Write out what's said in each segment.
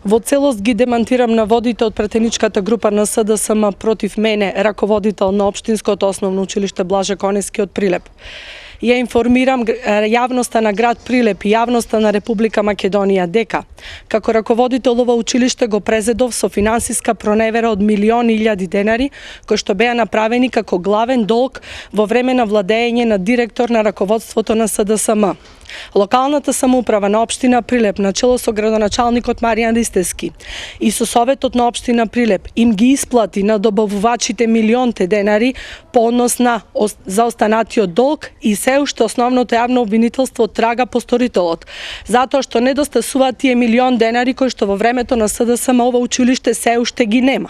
Во целост ги демантирам наводите од претеничката група на СДСМ против мене, раководител на Општинското основно училиште Блаже Конески од Прилеп. Ја информирам јавноста на град Прилеп и јавноста на Република Македонија дека, како раководител ова училиште го презедов со финансиска проневера од милиони илјади денари, кои што беа направени како главен долг во време на владење на директор на раководството на СДСМ. Локалната самоуправа на општина Прилеп на чело со градоначалникот Маријан Ристевски и со советот на општина Прилеп им ги исплати на добавувачите милионте денари по однос на заостанатиот долг и се уште основното јавно обвинителство трага по сторителот, затоа што недостасуваат тие милион денари кои што во времето на СДСМ ова училиште се уште ги нема.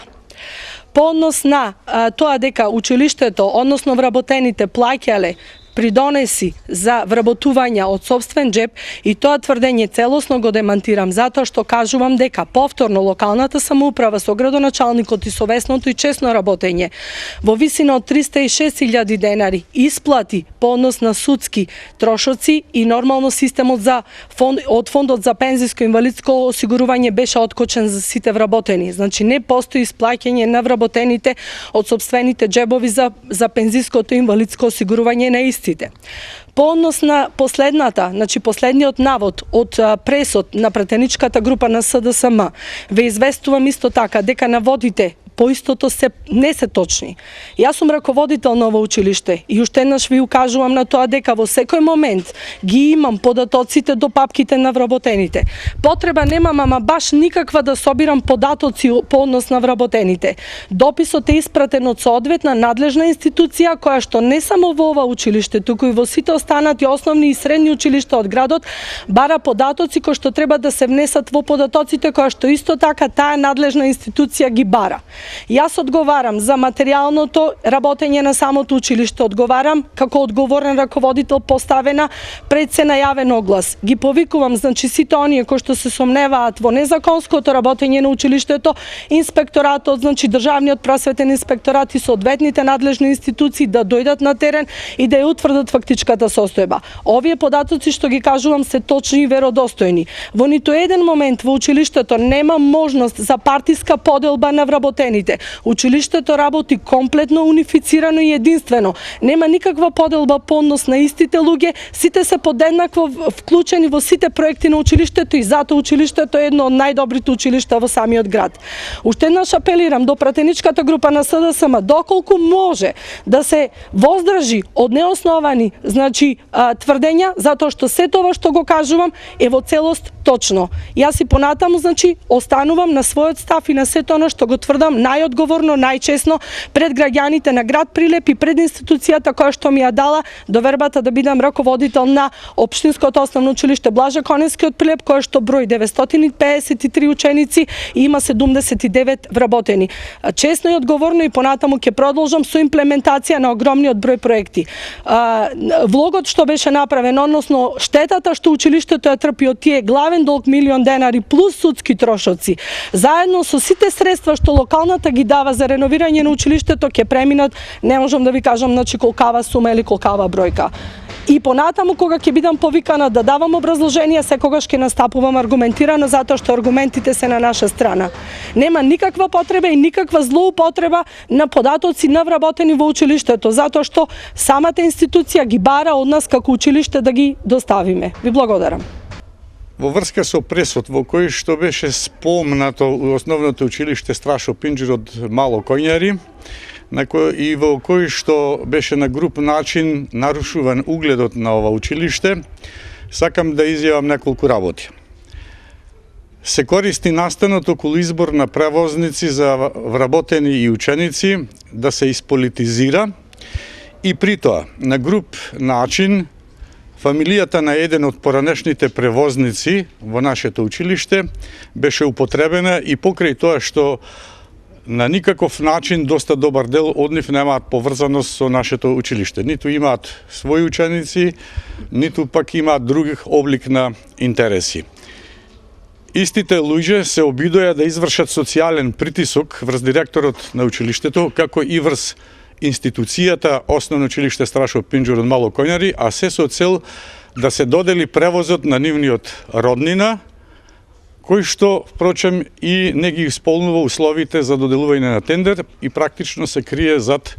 По однос на тоа дека училиштето, односно вработените плаќале придонеси за вработувања од сопствен джеб, и тоа тврдење целосно го демантирам, затоа што кажувам дека повторно локалната самоуправа со градоначалникот и совесното и честно работење во висина од 306.000 денари исплати по однос на судски трошоци и нормално системот од фондот за пензиско инвалидско осигурување беше откочен за сите вработени. Значи не постои исплаќање на вработените од сопствените джебови за пензиското и инвалидско осигурување на исти. По однос на последниот навод од пресод на претеничката група на СДСМ, ве известувам исто така дека наводите по истото не се точни. Јас сум раководител на ово училиште и уште еднаш ви укажувам на тоа дека во секој момент ги имам податоците до папките на вработените. Потреба немам, ама баш никаква да собирам податоци по однос на вработените. Дописот е испратен од соодветна надлежна институција која што не само во ова училиште, туку и во сите останати основни и средни училишта од градот бара податоци кои што треба да се внесат во податоците, која што исто така таа надлежна институција ги бара. Јас одговарам за материјалното работење на самото училиште, одговарам како одговорен раководител поставена пред се на јавен оглас. Ги повикувам, значи, сите оние кои што се сомневаат во незаконското работење на училиштето, инспекторатот, значи државниот просветен инспекторат и соодветните надлежни институции да дојдат на терен и да ја утврдат фактичката состојба. Овие податоци што ги кажувам се точни и веродостојни. Во ниту еден момент во училиштето нема можност за партиска поделба на вработени. Училиштето работи комплетно унифицирано и единствено. Нема никаква поделба по однос на истите луѓе, сите се подеднакво вклучени во сите проекти на училиштето и затоа училиштето е едно од најдобрите училишта во самиот град. Уште еднаш апелирам до пратеничката група на СДСМ, доколку може да се воздржи од неосновани, значи, тврдења, затоа што се тоа што го кажувам е во целост точно. Јас и понатаму, значи, останувам на својот став и на сето оно што го тврдам најодговорно, најчесно пред граѓаните на град Прилеп и пред институцијата која што ми ја дала довербата да бидам раководител на Општинското основно училиште Блаже Конески од Прилеп, кое што број 953 ученици и има 79 вработени. Чесно и одговорно и понатаму ќе продолжам со имплементација на огромниот број проекти. Влогот што беше направен, односно штетата што училиштето ја трпи од тие главен долг милион денари плюс судски трошоци, заедно со сите средства што локалната ги дава за реновирање на училиштето, ќе преминат, не можам да ви кажам, значи, колкава сума или колкава бројка. И понатаму, кога ќе бидам повикана да давам образложение, секогаш ќе настапувам аргументирано, затоа што аргументите се на наша страна. Нема никаква потреба и никаква злоупотреба на податоци на вработени во училиштето, затоа што самата институција ги бара од нас како училиште да ги доставиме. Ви благодарам. Во врска со пресод во кој што беше спомнато основното училиште Страшо Пинџур од Мало Коњари, и во кој што беше на груб начин нарушуван угледот на ова училиште, сакам да изјавам неколку работи. Се користи настанот околу избор на превозници за вработени и ученици да се исполитизира и при тоа на груб начин фамилијата на еден од поранешните превозници во нашето училиште беше употребена и покрај тоа што на никаков начин доста добар дел од нив немаат поврзаност со нашето училиште. Ниту имаат своји ученици, ниту пак имаат друг облик на интереси. Истите луѓе се обидоа да извршат социјален притисок врз директорот на училиштето, како и врз институцијата Основно училиште Страшо Пинџур од Мало Коњари, а се со цел да се додели превозот на нивниот роднина, кој што, впрочем, и не ги исполнува условите за доделување на тендер и практично се крие зад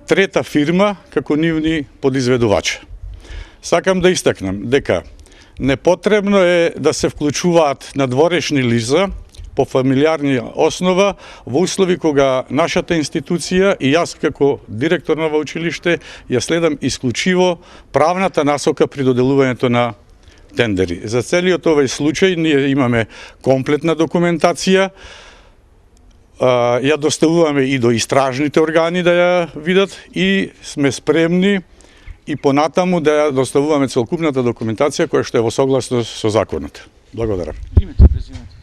трета фирма како нивни подизведувачи. Сакам да истакнам дека непотребно е да се вклучуваат надворешни лица по фамилиарни основа во услови кога нашата институција и јас како директор на училиште ја следам исклучиво правната насока при доделувањето на тендери. За целиот овој случај ние имаме комплетна документација, ја доставуваме и до истражните органи да ја видат и сме спремни и понатаму да ја доставуваме целокупната документација која што е во согласност со законот. Благодарам. Името, презимето.